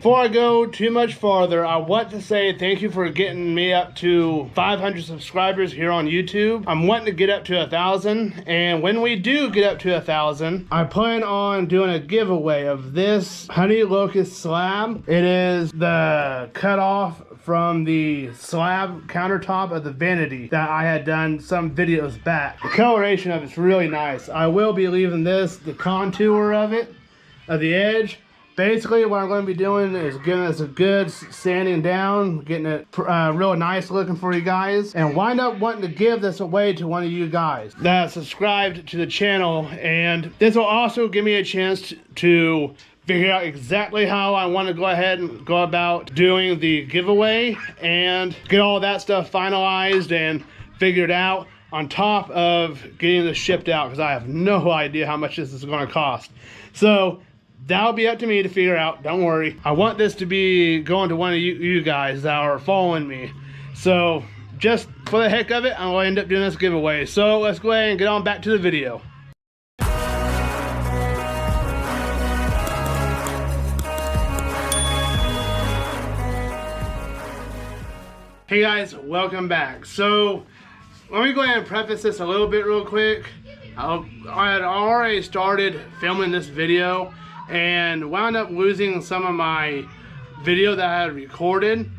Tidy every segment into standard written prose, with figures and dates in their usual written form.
Before I go too much farther, I want to say thank you for getting me up to 500 subscribers here on YouTube. I'm wanting to get up to 1,000, and when we do get up to 1,000, I plan on doing a giveaway of this honey locust slab. It is the cutoff from the slab countertop of the vanity that I had done some videos back. The coloration of it's really nice. I will be leaving this, the contour of it, of the edge. Basically, what I'm going to be doing is giving us a good sanding down, getting it real nice looking for you guys, and wind up wanting to give this away to one of you guys that subscribed to the channel. And this will also give me a chance to figure out exactly how I want to go ahead and go about doing the giveaway and get all that stuff finalized and figured out, on top of getting this shipped out, because I have no idea how much this is going to cost. So that'll be up to me to figure out. Don't worry. I want this to be going to one of you guys that are following me. So just for the heck of it, I'm going to end up doing this giveaway. So let's go ahead and get on back to the video. Hey guys, welcome back. So let me go ahead and preface this a little bit real quick. I had already started filming this video and wound up losing some of my video that I had recorded,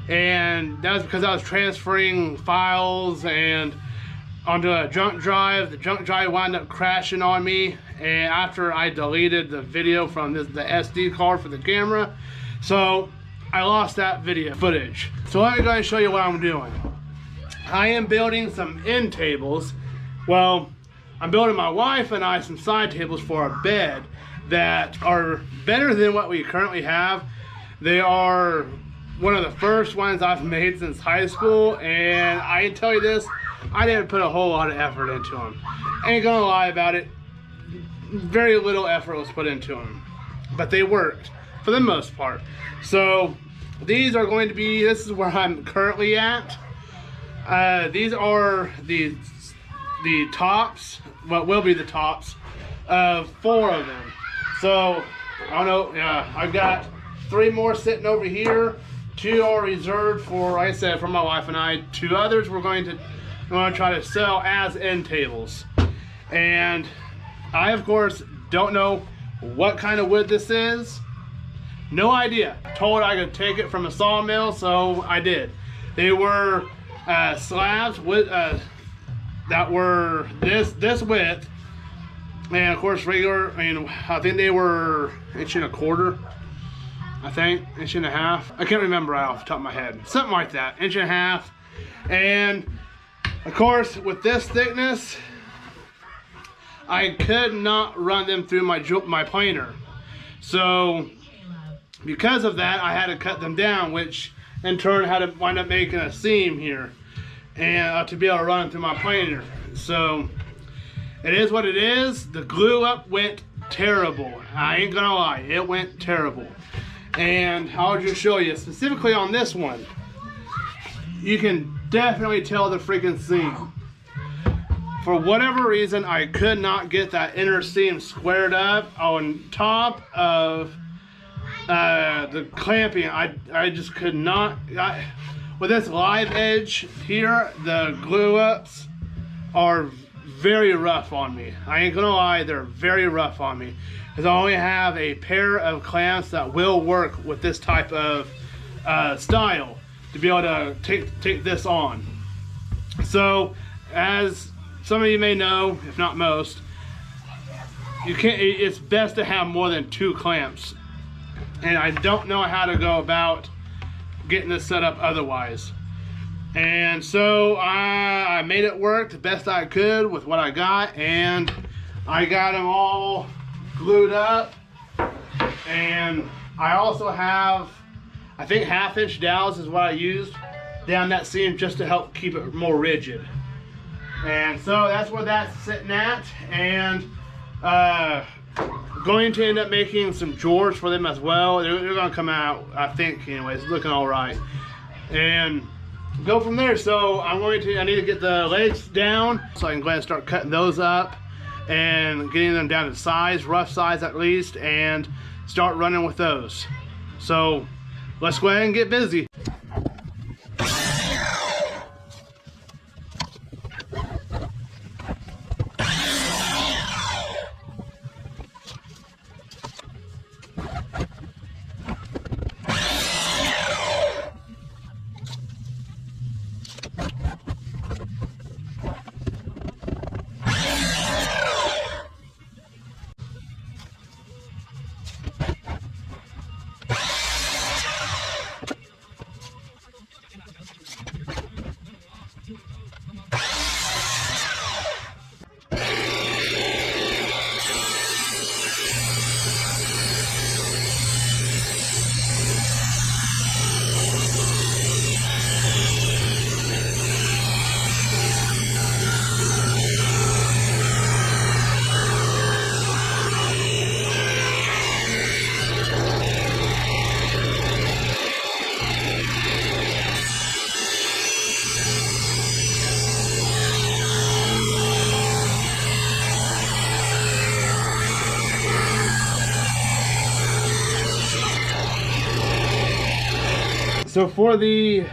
and that was because I was transferring files and onto a junk drive. The junk drive wound up crashing on me, and after I deleted the video from the SD card for the camera, so I lost that video footage. So let me go ahead and show you what I'm doing. I am building some end tables. Well, I'm building my wife and I some side tables for our bed that are better than what we currently have. They are one of the first ones I've made since high school, and I can tell you this, I didn't put a whole lot of effort into them. I ain't gonna lie about it. Very little effort was put into them, but they worked for the most part. So these are going to be, this is where I'm currently at. These are the tops, what will be the tops of 4 of them. So I don't know, I've got 3 more sitting over here. 2 are reserved for, like I said, for my wife and I. 2 others we're going to try to sell as end tables. And I, of course, don't know what kind of wood this is. No idea. Told I could take it from a sawmill, so I did. They were slabs with that were this width, and of course regular. I mean, I think they were 1.25 inches. I think 1.5 inches. I can't remember right off the top of my head. Something like that, 1.5 inches. And of course, with this thickness, I could not run them through my planer. So because of that, I had to cut them down, which in turn had to wind up making a seam here, and to be able to run through my planer. So it is what it is. The glue up went terrible. I ain't gonna lie, it went terrible. And I'll just show you specifically on this one. You can definitely tell the freaking seam. For whatever reason, I could not get that inner seam squared up on top of the clamping. I just could not. With this live edge here, the glue ups are very rough on me. I ain't gonna lie, they're very rough on me, because I only have a pair of clamps that will work with this type of style to be able to take this on. So as some of you may know, if not most, you can't. It's best to have more than 2 clamps, and I don't know how to go about getting this set up otherwise. And so I made it work the best I could with what I got, and I got them all glued up. And I also have, I think 1/2 inch dowels is what I used down that seam just to help keep it more rigid. And so that's where that's sitting at. And going to end up making some drawers for them as well. They're gonna come out, I think, anyways, looking all right, and go from there. So I need to get the legs down so I can go ahead and start cutting those up and getting them down to size, rough size at least, and start running with those. So let's go ahead and get busy. So for the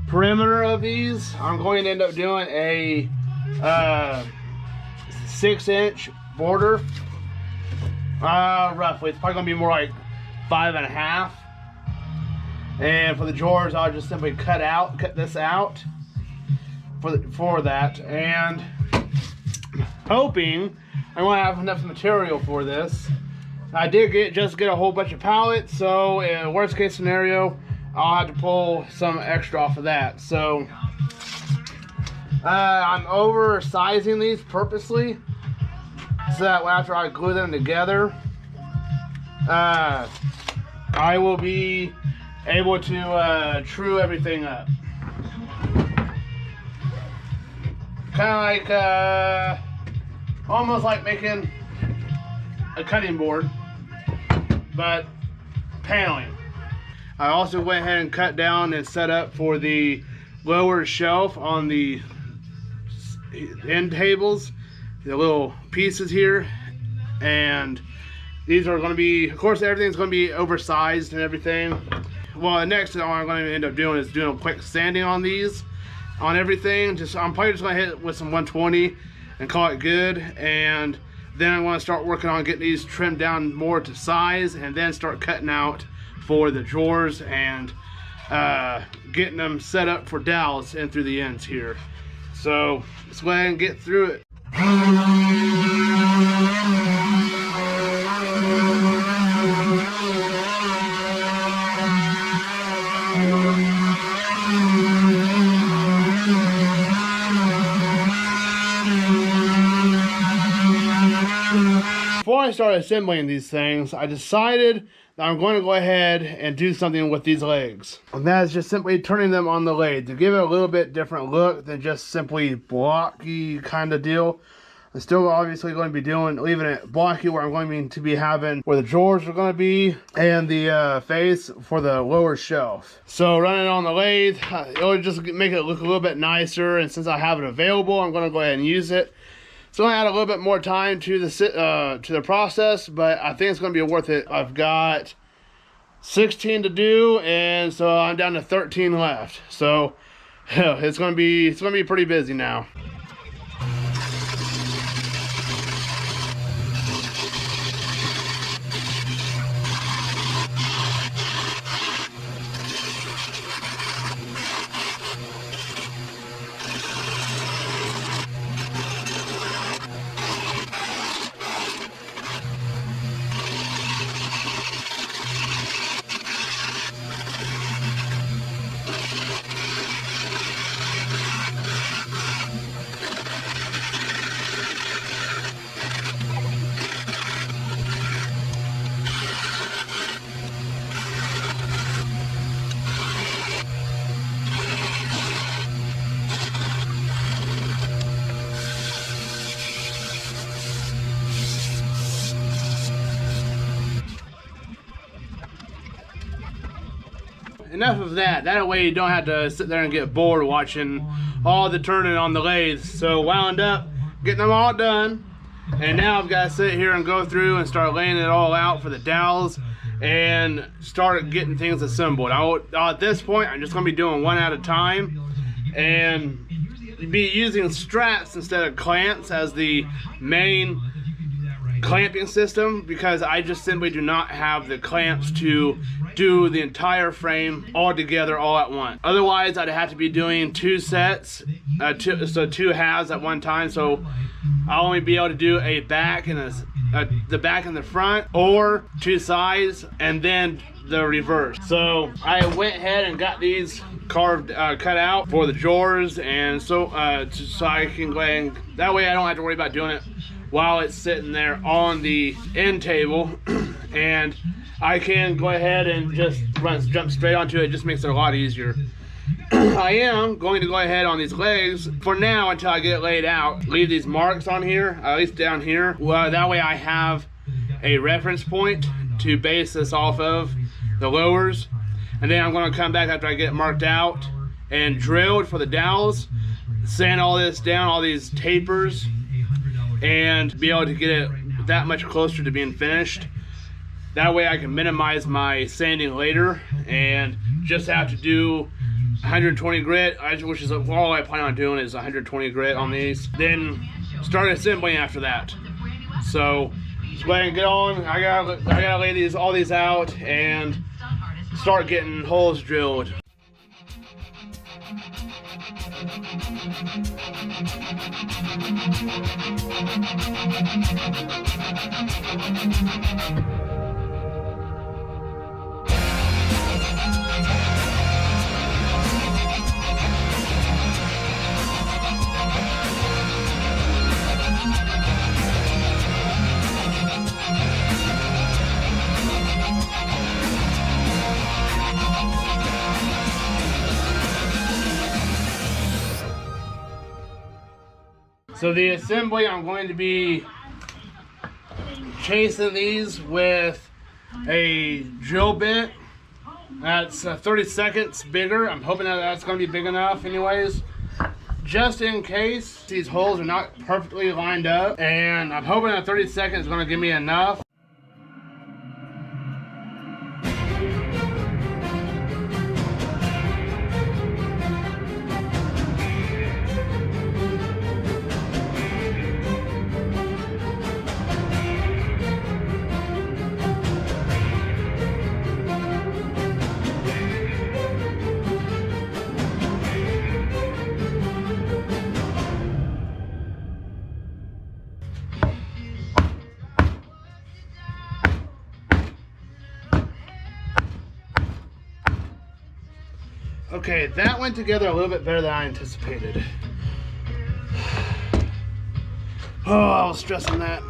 perimeter of these, I'm going to end up doing a 6-inch border. Roughly, it's probably gonna be more like 5.5. And for the drawers, I'll just simply cut this out for that. And hoping I'm gonna have enough material for this. I did just get a whole bunch of pallets, so in worst case scenario, I'll have to pull some extra off of that. So I'm oversizing these purposely so that after I glue them together, I will be able to true everything up. Kind of like almost like making a cutting board, but paneling. I also went ahead and cut down and set up for the lower shelf on the end tables, the little pieces here. And these are going to be, of course, everything's going to be oversized and everything. Well, next what I'm going to end up doing is doing a quick sanding on these, on everything. I'm probably just going to hit it with some 120 and call it good. And then I want to start working on getting these trimmed down more to size, and then start cutting out for the drawers and getting them set up for dowels in through the ends here. So let's go ahead and get through it. Before I start assembling these things, I decided that I'm going to go ahead and do something with these legs. And that is just simply turning them on the lathe to give it a little bit different look than just simply blocky kind of deal. I'm still obviously going to be leaving it blocky where I'm going to be having where the drawers are going to be and the face for the lower shelf. So running it on the lathe, it'll just make it look a little bit nicer, and since I have it available, I'm going to go ahead and use it. It's going to add a little bit more time to the process, but I think it's going to be worth it. I've got 16 to do, and so I'm down to 13 left. So it's going to be pretty busy now. Enough of that. That way you don't have to sit there and get bored watching all the turning on the lathe. So wound up getting them all done, and now I've got to sit here and go through and start laying it all out for the dowels and start getting things assembled. At this point, I'm just going to be doing one at a time and be using straps instead of clamps as the main clamping system, because I just simply do not have the clamps to do the entire frame all together all at once. Otherwise, I'd have to be doing two sets, two halves at one time. So I'll only be able to do a back and the back and the front, or two sides and then the reverse. So I went ahead and got these cut out for the drawers, and so I can go ahead and that way I don't have to worry about doing it while it's sitting there on the end table, and I can go ahead and just jump straight onto it. It just makes it a lot easier. I am going to go ahead on these legs for now until I get it laid out. Leave these marks on here, at least down here. Well, that way I have a reference point to base this off of, the lowers. And then I'm going to come back after I get it marked out and drilled for the dowels, sand all this down, all these tapers, and be able to get it that much closer to being finished. That way I can minimize my sanding later and just have to do 120 grit, which is all I plan on doing is 120 grit on these. Then start assembling after that. So let's go ahead and get on. I gotta lay all these out and start getting holes drilled. So the assembly, I'm going to be chasing these with a drill bit that's 30 seconds bigger. I'm hoping that that's going to be big enough anyways, just in case these holes are not perfectly lined up, and I'm hoping that 30 seconds is going to give me enough. Okay, that went together a little bit better than I anticipated. Oh, I was stressing that.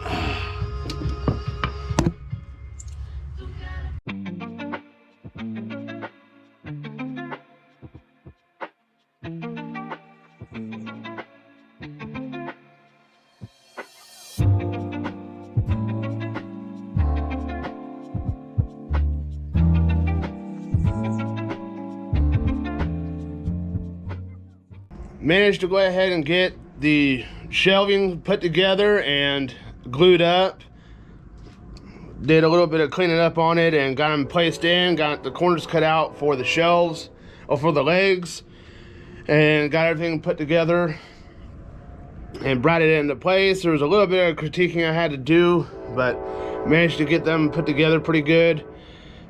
Managed to go ahead and get the shelving put together and glued up. Did a little bit of cleaning up on it and got them placed in, got the corners cut out for the shelves, or for the legs, and got everything put together and brought it into place. There was a little bit of critiquing I had to do, but managed to get them put together pretty good.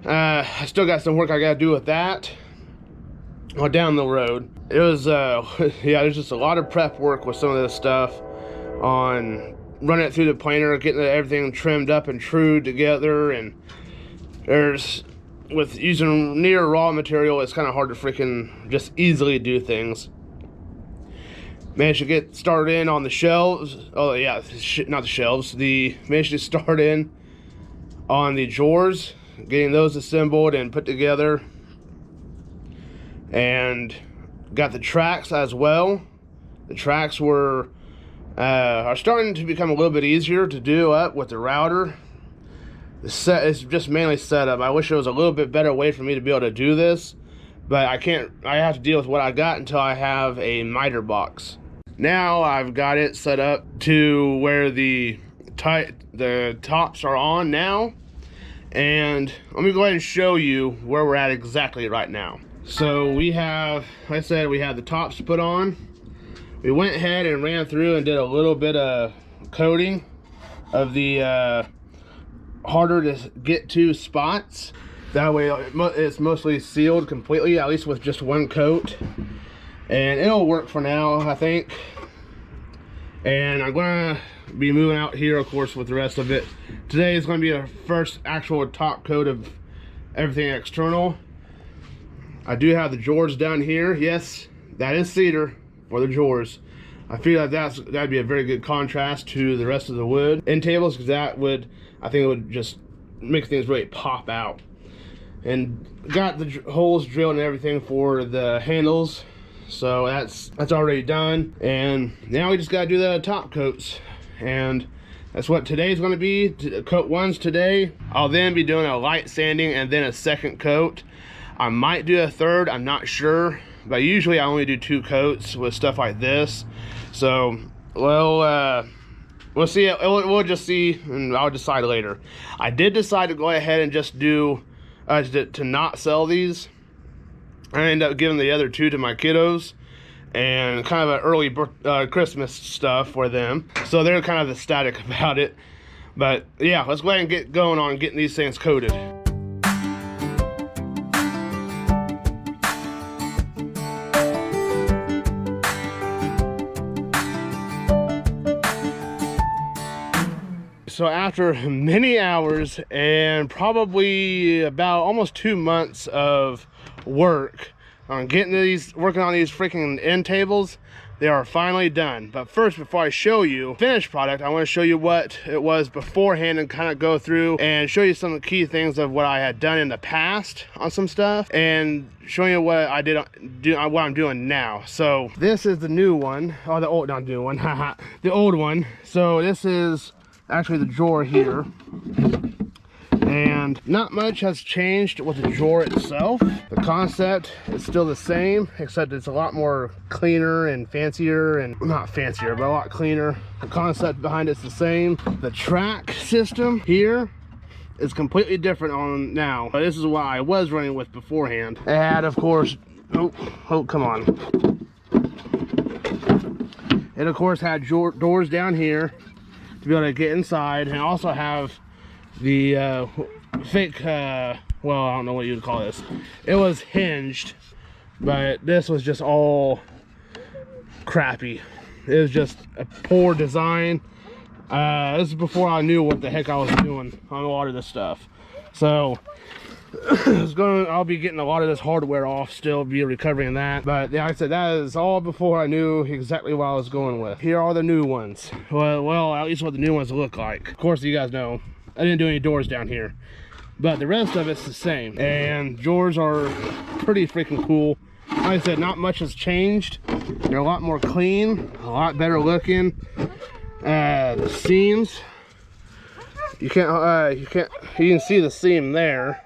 I still got some work I gotta do with that. Or down the road. It was yeah, there's just a lot of prep work with some of this stuff, on running it through the planer, getting everything trimmed up and trued together, and there's, with using near raw material, it's kind of hard to freaking just easily do things. Managed to get started in on the shelves. Oh yeah, not the shelves. Managed to start in on the drawers, getting those assembled and put together. And got the tracks as well. The tracks are starting to become a little bit easier to do up with the router. The set is just mainly setup. I wish there was a little bit better way for me to be able to do this, but I can't. I have to deal with what I got until I have a miter box. Now I've got it set up to where the tops are on now, and let me go ahead and show you where we're at exactly right now. So we have, like I said, we have the tops put on. We went ahead and ran through and did a little bit of coating of the harder to get to spots. That way it's mostly sealed completely, at least with just one coat. And it'll work for now, I think. And I'm gonna be moving out here, of course, with the rest of it. Today is gonna be our first actual top coat of everything external. I do have the drawers down here. Yes, that is cedar for the drawers. I feel like that'd be a very good contrast to the rest of the wood end tables, because that would, I think it would just make things really pop out. And got the holes drilled and everything for the handles, so that's already done. And now we just gotta do the top coats, and that's what today's gonna be. Coat one's today. I'll then be doing a light sanding and then a second coat. I might do a third, I'm not sure, but usually I only do 2 coats with stuff like this. So we'll see. We'll just see, and I'll decide later. I did decide to go ahead and just do to not sell these. I ended up giving the other 2 to my kiddos, and kind of an early Christmas stuff for them, so they're kind of ecstatic about it. But yeah, let's go ahead and get going on getting these things coated. So after many hours and probably about almost 2 months of work on working on these freaking end tables, they are finally done. But first, before I show you finished product, I want to show you what it was beforehand and kind of go through and show you some of the key things of what I had done in the past on some stuff, and showing you what I did what I'm doing now. So this is the new one, or the old, not new one, the old one. So this is actually the drawer here, and not much has changed with the drawer itself. The concept is still the same, except it's a lot more cleaner and fancier, and not fancier, but a lot cleaner. The concept behind it's the same. The track system here is completely different on now, but this is what I was running with beforehand. It had, of course, oh come on, it of course had doors down here to be able to get inside, and also have the fake well, I don't know what you would call this. It was hinged, but this was just all crappy. It was just a poor design. This is before I knew what the heck I was doing on a lot of this stuff. So I'll be getting a lot of this hardware off, still be recovering that. But yeah, like I said, that is all before I knew exactly what I was going with. Here are the new ones. Well, at least what the new ones look like. Of course, you guys know I didn't do any doors down here, but the rest of it's the same. And drawers are pretty freaking cool. Like I said, not much has changed. They're a lot more clean, a lot better looking. The seams, you can see the seam there,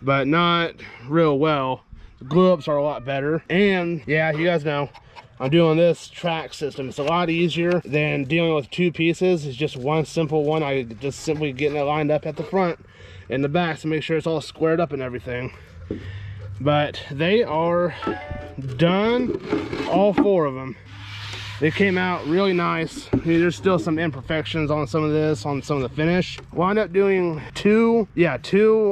but not real well. The glue ups are a lot better. And yeah, you guys know I'm doing this track system. It's a lot easier than dealing with 2 pieces. It's just one simple one. I just simply getting it lined up at the front and the back to make sure it's all squared up and everything. But they are done, all 4 of them. They came out really nice. I mean, there's still some imperfections on some of this, on some of the finish. Wound up doing 2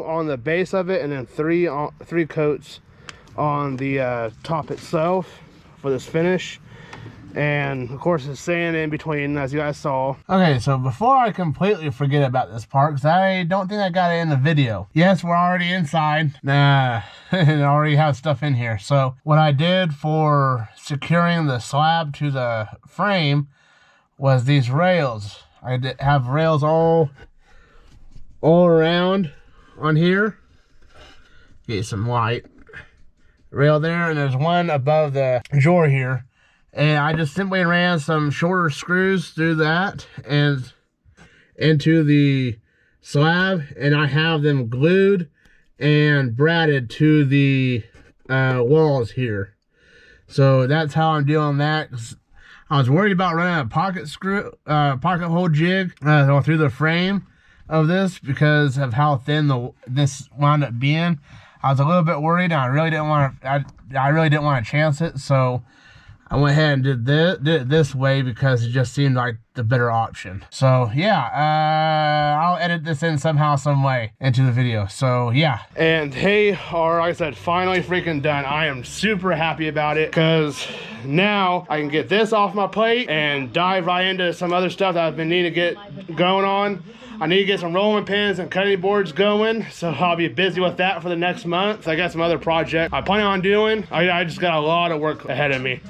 on the base of it, and then 3 coats on the top itself for this finish. And of course it's sand in between, as you guys saw. Okay, so before I completely forget about this part, because I don't think I got it in the video. Yes, we're already inside. I already have stuff in here. So what I did for securing the slab to the frame was these rails. I have rails all around on here. Get some light. Rail there, and there's one above the drawer here. And I just simply ran some shorter screws through that and into the slab, and I have them glued and bradded to the walls here. So that's how I'm doing that. I was worried about running a pocket hole jig through the frame, of this because of how thin this wound up being. I was a little bit worried, and I really didn't want to. I really didn't want to chance it, so I went ahead and did it this way because it just seemed like the better option. So yeah, I'll edit this in somehow, some way into the video. So yeah. And hey, or like I said, finally freaking done. I am super happy about it because now I can get this off my plate and dive right into some other stuff that I've been needing to get going on. I need to get some rolling pins and cutting boards going, so I'll be busy with that for the next month. I got some other projects I plan on doing. I just got a lot of work ahead of me.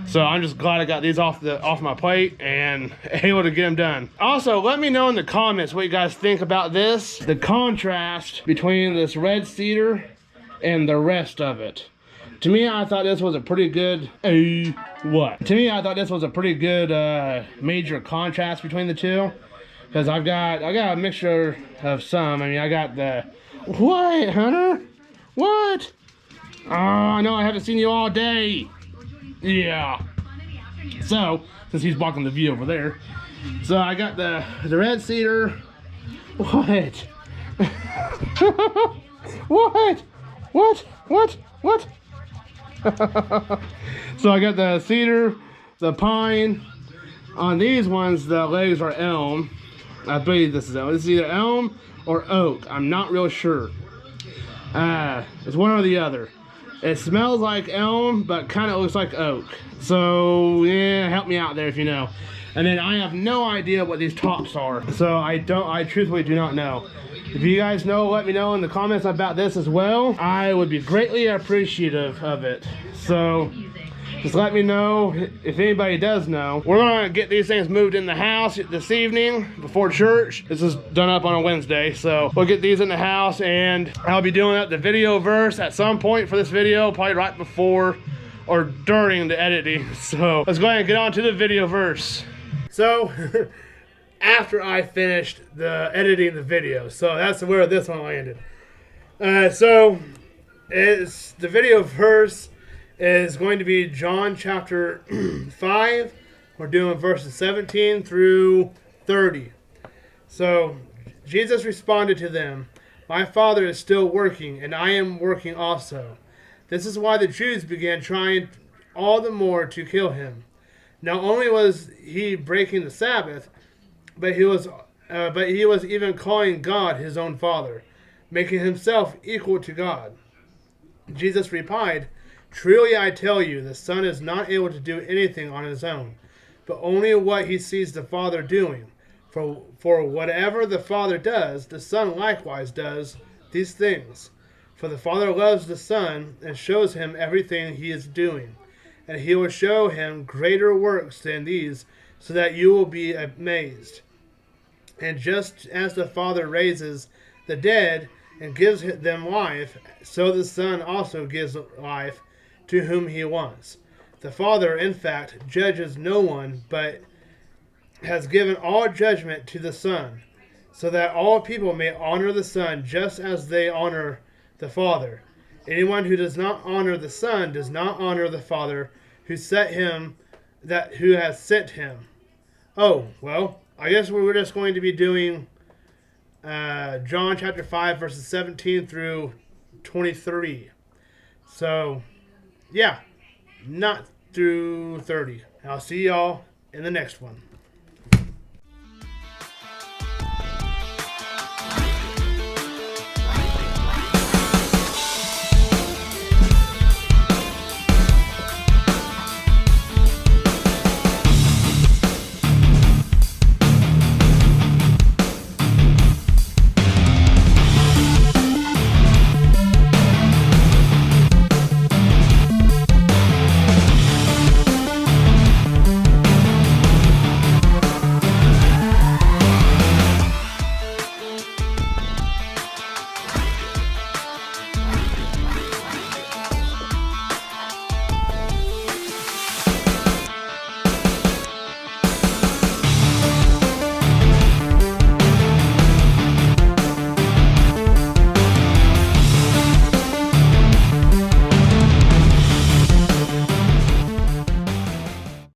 So I'm just glad I got these off my plate and able to get them done. Also, let me know in the comments what you guys think about this. The contrast between this red cedar and the rest of it. To me, I thought this was a pretty good, To me, I thought this was a pretty good major contrast between the two. Because I got a mixture of some. I mean, I got the, what, Hunter? What? Oh, I know I haven't seen you all day. Yeah. So, since he's blocking the view over there. So I got the red cedar. What? What? What? So I got the cedar, the pine. On these ones, the legs are elm. I believe this is elm. This is either elm or oak. I'm not real sure. It's one or the other. It smells like elm, but kind of looks like oak. So, yeah, help me out there if you know. And then I have no idea what these tops are. So I truthfully do not know. If you guys know, let me know in the comments about this as well. I would be greatly appreciative of it. So, just let me know if anybody does know. We're gonna get these things moved in the house this evening before church. This is done up on a Wednesday, so we'll get these in the house, and I'll be doing up the video verse at some point for this video, probably right before or during the editing. So let's go ahead and get on to the video verse. So after I finished the editing the video, so that's where this one landed. So it's the video verse is going to be John chapter 5. We're doing verses 17 through 30. So Jesus responded to them, "My Father is still working, and I am working also." This is why the Jews began trying all the more to kill him. Not only was he breaking the Sabbath, but he was even calling God his own Father, making himself equal to God. Jesus replied, "Truly I tell you, the Son is not able to do anything on his own, but only what he sees the Father doing. For whatever the Father does, the Son likewise does these things. For the Father loves the Son and shows him everything he is doing, and he will show him greater works than these, so that you will be amazed. And just as the Father raises the dead and gives them life, so the Son also gives life to whom he wants. The Father, in fact, judges no one, but has given all judgment to the Son, so that all people may honor the Son just as they honor the Father. Anyone who does not honor the Son does not honor the Father who has sent him." Oh, well, I guess we're just going to be doing John chapter 5, verses 17 through 23. So, yeah, not through 30. I'll see y'all in the next one.